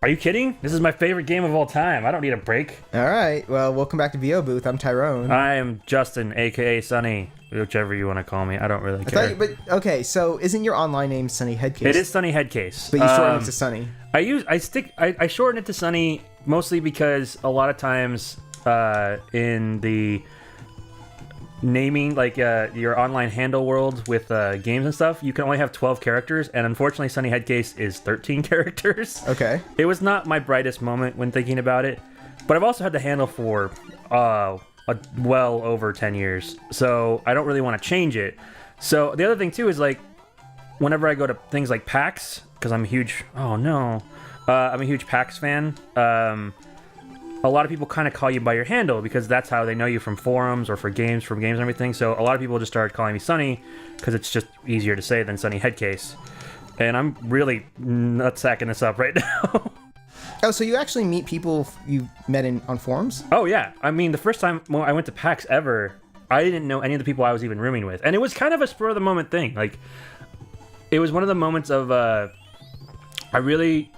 Are you kidding? This is my favorite game of all time. I don't need a break. All right. Well, welcome back to VO Booth. I'm Tyrone. I am Justin, a.k.a. Sunny, whichever you want to call me. I don't really care. Okay, so isn't your online name Sunny Headcase? It is Sunny Headcase. But you shorten it to Sunny. I shorten it to Sunny mostly because a lot of times in the naming, like your online handle world with games and stuff, you can only have 12 characters, and unfortunately Sunny Headcase is 13 characters. Okay. It was not my brightest moment when thinking about it, but I've also had the handle for well over 10 years, so I don't really want to change it. So the other thing too is, like, whenever I go to things like PAX, because I'm a huge I'm a huge PAX fan, a lot of people kind of call you by your handle because that's how they know you from forums or from games and everything. So a lot of people just started calling me Sunny because it's just easier to say than Sunny Headcase. And I'm really nutsacking this up right now. Oh, so you actually meet people you met on forums? Oh, yeah. I mean, the first time I went to PAX ever, I didn't know any of the people I was even rooming with. And it was kind of a spur-of-the-moment thing. Like, it was one of the moments of... I really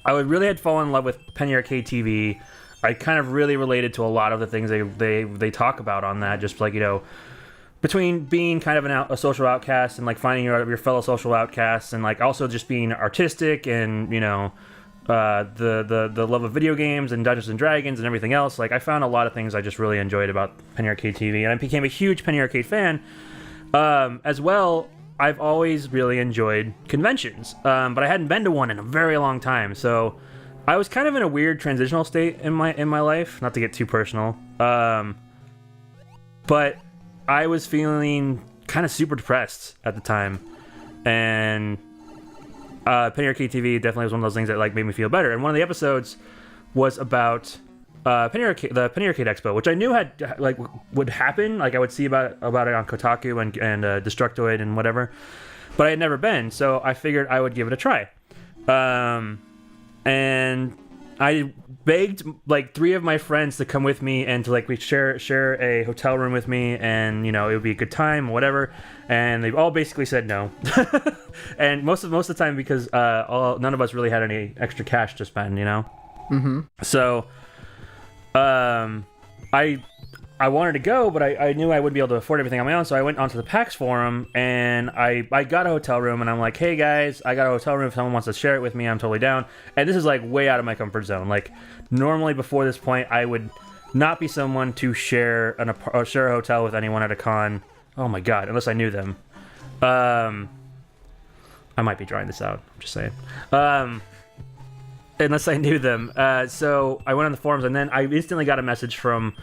had fallen in love with Penny Arcade TV. I kind of really related to a lot of the things they talk about on that. Just like, you know, between being kind of a social outcast and like finding your fellow social outcasts, and like also just being artistic and, you know, the love of video games and Dungeons and Dragons and everything else. Like, I found a lot of things I just really enjoyed about Penny Arcade TV, and I became a huge Penny Arcade fan. As well, I've always really enjoyed conventions, but I hadn't been to one in a very long time, so I was kind of in a weird transitional state in my life, not to get too personal, but I was feeling kind of super depressed at the time, and Penny Arcade TV definitely was one of those things that like made me feel better. And one of the episodes was about the Penny Arcade Expo, which I knew had like would happen. Like, I would see about it on Kotaku and Destructoid and whatever, but I had never been, so I figured I would give it a try. And I begged like 3 of my friends to come with me and to like we share a hotel room with me, and, you know, it would be a good time, whatever. And they all basically said no. And most of the time because none of us really had any extra cash to spend, you know. Mm-hmm. So I wanted to go, but I knew I wouldn't be able to afford everything on my own, so I went onto the PAX forum, and I got a hotel room, and I'm like, hey guys, I got a hotel room. If someone wants to share it with me, I'm totally down. And this is like way out of my comfort zone. Like, normally before this point, I would not be someone to share a hotel with anyone at a con. Oh my god, unless I knew them. I might be drawing this out, I'm just saying. Unless I knew them. So I went on the forums, and then I instantly got a message from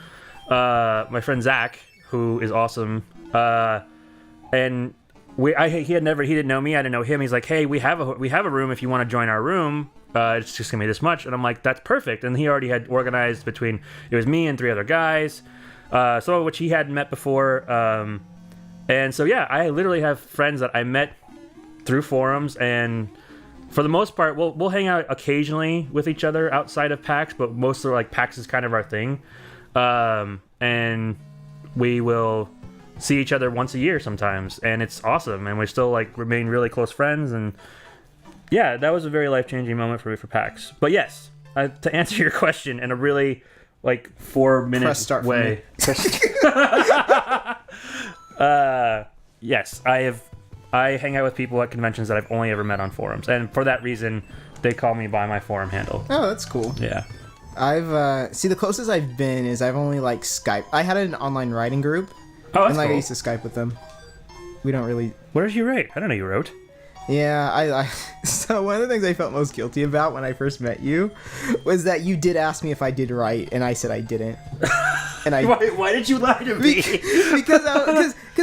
my friend Zach, who is awesome. And he didn't know me, I didn't know him. He's like, hey, we have a room if you want to join our room. It's just gonna be this much. And I'm like, that's perfect. And he already had organized it was me and 3 other guys, some of which he hadn't met before. And so yeah, I literally have friends that I met through forums, and for the most part, we'll hang out occasionally with each other outside of PAX, but mostly like PAX is kind of our thing. And we will see each other once a year sometimes, and it's awesome, and we still like remain really close friends. And yeah, that was a very life-changing moment for me for PAX. But yes, to answer your question in a really like 4-minute way. Yes, I hang out with people at conventions that I've only ever met on forums, and for that reason, they call me by my forum handle. Oh, that's cool. Yeah. I've the closest I've been is I've only like Skype. I had an online writing group. Oh, that's and like cool. I used to Skype with them. We don't really. Where did you write? I don't know you wrote. Yeah, I so one of the things I felt most guilty about when I first met you was that you did ask me if I did write, and I said I didn't. And Why did you lie to me? because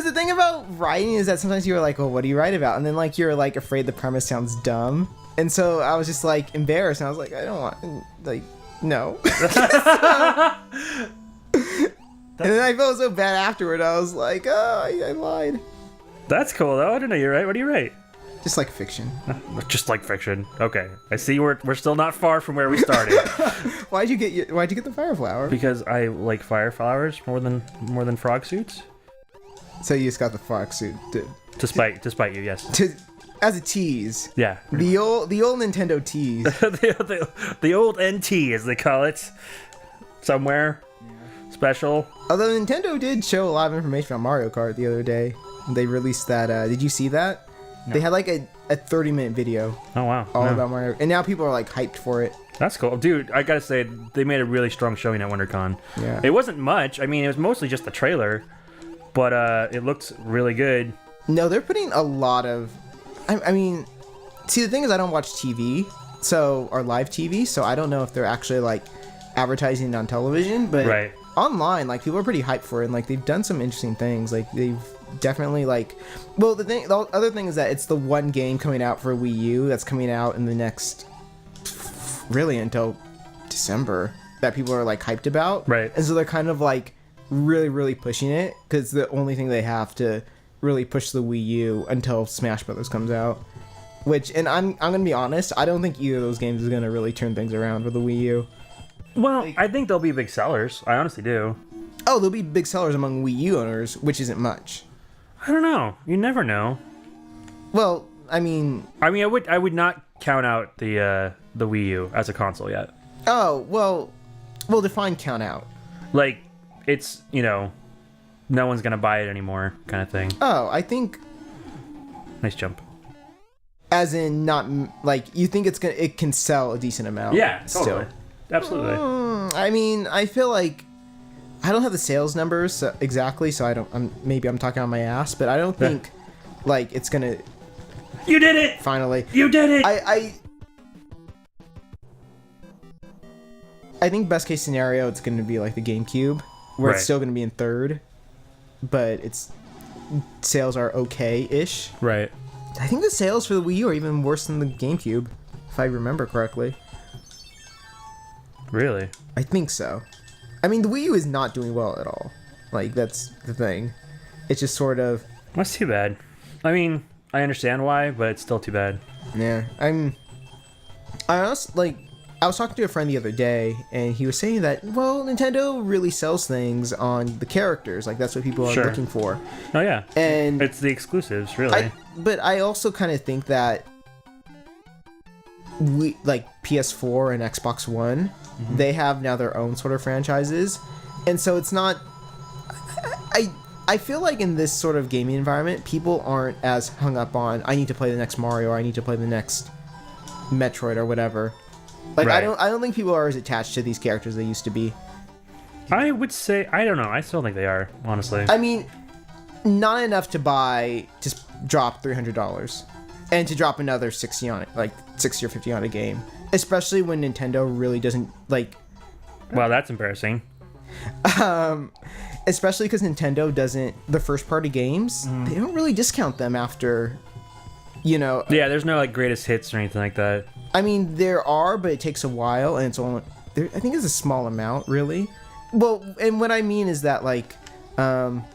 the thing about writing is that sometimes you're like, well, what do you write about? And then like you're like afraid the premise sounds dumb, and so I was just like embarrassed, and I was like, I don't want like. No. And then I felt so bad afterward. I was like, oh, I lied. That's cool, though. I don't know you're right. What do you write? Just like fiction. Just like fiction. Okay. I see we're still not far from where we started. Why'd you get the fire flower? Because I like fire flowers more than frog suits. So you just got the frog suit to spite you, yes. as a tease. Yeah. The old Nintendo tease. the old NT, as they call it. Somewhere. Special. Although Nintendo did show a lot of information about Mario Kart the other day. They released that. Did you see that? No. They had like a 30-minute video. Oh, wow. All about Mario. And now people are like hyped for it. That's cool. Dude, I gotta say, they made a really strong showing at WonderCon. Yeah. It wasn't much. I mean, it was mostly just the trailer. But it looked really good. No, they're putting a lot of... I mean, see, the thing is I don't watch TV, or live TV, so I don't know if they're actually, like, advertising on television, but right. Online, like, people are pretty hyped for it, and, like, they've done some interesting things. Like, they've definitely, like... Well, the other thing is that it's the one game coming out for Wii U that's coming out in the next... really until December that people are, like, hyped about. Right. And so they're kind of, like, really, really pushing it, because the only thing they have to really push the Wii U until Smash Brothers comes out. Which, and I'm gonna be honest, I don't think either of those games is gonna really turn things around for the Wii U. Well, like, I think they'll be big sellers. I honestly do. Oh, they'll be big sellers among Wii U owners, which isn't much. I don't know. You never know. Well, I mean, I would not count out the Wii U as a console yet. Oh, well, define count out. Like, it's, no one's gonna buy it anymore, kind of thing. Oh, I think. Nice jump. As in, not like you think it can sell a decent amount. Yeah, totally. Still. Absolutely. I mean, I feel like I don't have the sales numbers exactly, so maybe I'm talking on my ass, but I don't think like it's gonna. You did it! Finally, you did it! I think best case scenario, it's gonna be like the GameCube, where it's still gonna be in third, but its sales are okay-ish. Right. I think the sales for the Wii U are even worse than the GameCube, if I remember correctly. Really? I think so. I mean, the Wii U is not doing well at all. Like, that's the thing. It's just sort of... That's too bad. I mean, I understand why, but it's still too bad. Yeah, I was talking to a friend the other day, and he was saying that, well, Nintendo really sells things on the characters. Like, that's what people are looking for. Oh, yeah. And it's the exclusives, really. But I also kind of think that PS4 and Xbox One, they have now their own sort of franchises. And so it's not... I feel like in this sort of gaming environment, people aren't as hung up on, I need to play the next Mario, or I need to play the next Metroid, or whatever. Like, right. I don't think people are as attached to these characters as they used to be. I would say, I don't know. I still think they are, honestly. I mean, not enough to just drop $300 and to drop another 60 on it, like 60 or 50 on a game. Especially when Nintendo really doesn't, like... Wow, that's embarrassing. Especially because Nintendo doesn't... The first-party games, they don't really discount them after, Yeah, there's no, like, greatest hits or anything like that. I mean, there are, but it takes a while, and it's only... I think it's a small amount, really. Well, and what I mean is that, like God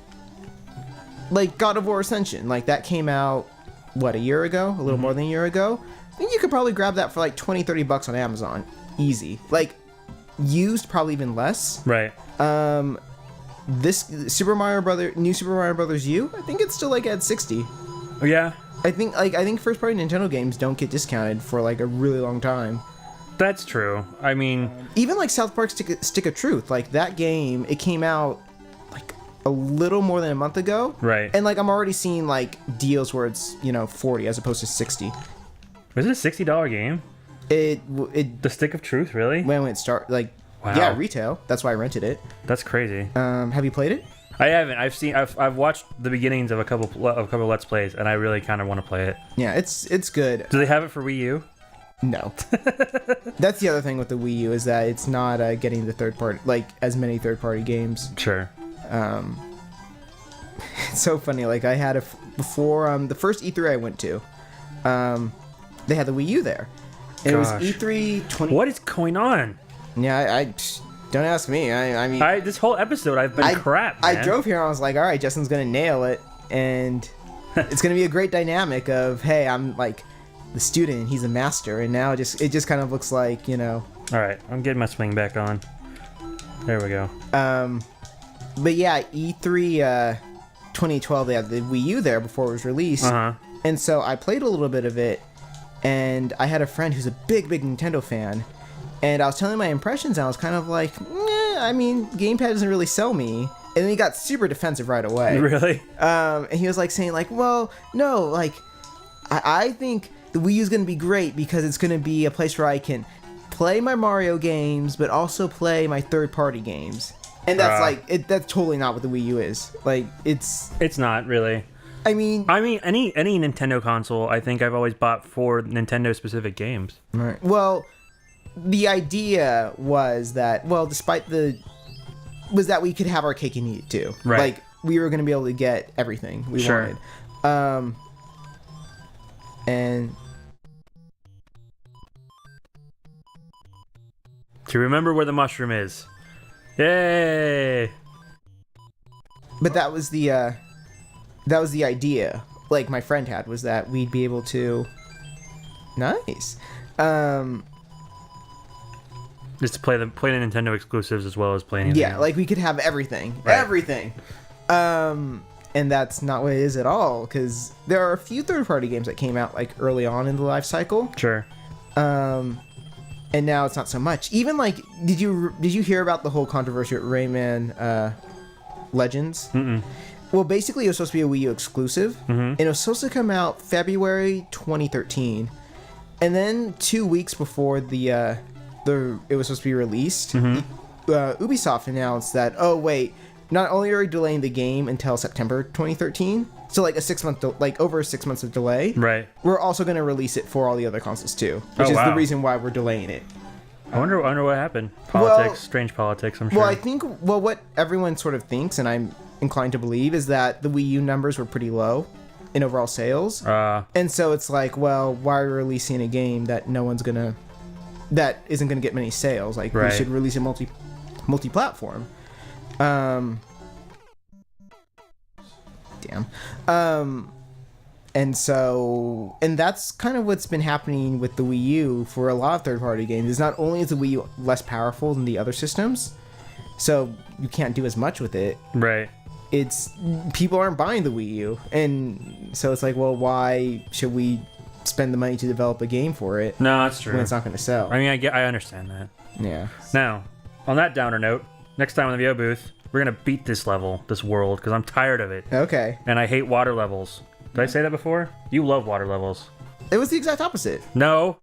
of War Ascension, like, that came out, a year ago? A little more than a year ago? I think you could probably grab that for, like, $20-30 on Amazon. Easy. Like, used, probably even less. Right. This New Super Mario Brothers U, I think it's still, like, at $60. Oh, yeah? I think first-party Nintendo games don't get discounted for, like, a really long time. That's true. I mean... Even, like, South Park Stick of Truth, like, that game, it came out, like, a little more than a month ago. Right. And, like, I'm already seeing, like, deals where it's, 40 as opposed to 60. Was it a $60 game? The Stick of Truth, really? When it started, like... Wow. Yeah, retail. That's why I rented it. That's crazy. Have you played it? I haven't. I've watched the beginnings of a couple Let's Plays, and I really kind of want to play it. Yeah, it's good. Do they have it for Wii U? No. That's the other thing with the Wii U, is that it's not getting the third-party, like, as many third-party games. Sure. It's so funny. Like, I had before the first E3 I went to, they had the Wii U there. And it was E3 20... What is going on? Yeah, I don't ask me. I mean... this whole episode, I've been crap, man. I drove here and I was like, all right, Justin's going to nail it. And it's going to be a great dynamic of, hey, I'm, like, the student and he's the master. And now it just kind of looks like, All right, I'm getting my swing back on. There we go. But yeah, E3 2012, they had the Wii U there before it was released. Uh-huh. And so I played a little bit of it, and I had a friend who's a big Nintendo fan, and I was telling my impressions, and I was kind of like, I mean, gamepad doesn't really sell me. And then he got super defensive right away. Really? And he was like saying like, well, no, like, I think the Wii U is going to be great because it's going to be a place where I can play my Mario games, but also play my third-party games. And that's that's totally not what the Wii U is. Like, It's not really. I mean, any Nintendo console, I think I've always bought for Nintendo-specific games. right. Well, the idea was that, was that we could have our cake and eat it too. Right. Like, we were going to be able to get everything we Sure. wanted. And To remember where the mushroom is. Yay! but that was the idea. Like my friend had, was that we'd be able to. Nice. Just to play the Nintendo exclusives as well as playing anything Yeah, else. like we could have everything. Right. Everything. And that's not what it is at all, because there are a few third-party games that came out like early on in the life cycle. Sure. And now it's not so much. Even like, did you hear about the whole controversy at Rayman Legends? Mm-mm. Well, basically, it was supposed to be a Wii U exclusive, and it was supposed to come out February 2013. And then 2 weeks before it was supposed to be released, Ubisoft announced that, oh wait, not only are we delaying the game until September 2013, so like over 6 months of delay, Right. we're also going to release it for all the other consoles too, which Oh, is the wow. reason why we're delaying it. I wonder what happened. Politics, Well- strange politics, I'm sure. Well, I think what everyone sort of thinks, and I'm inclined to believe, is that the Wii U numbers were pretty low in overall sales, and so it's like, well, why are we releasing a game that that isn't gonna get many sales? Like, Right. we should release a multi-platform. Damn. And that's kind of what's been happening with the Wii U for a lot of third-party games. Is not only is the Wii U less powerful than the other systems, so you can't do as much with it. Right. It's people aren't buying the Wii U, and so it's like, well, why should we spend the money to develop a game for it No, that's true. when it's not going to sell? I mean, I understand that. Yeah. Now, on that downer note, next time on the VO booth, we're gonna beat this world, because I'm tired of it, Okay. and I hate water levels. Did I say that before? You love water levels. It was the exact opposite. No,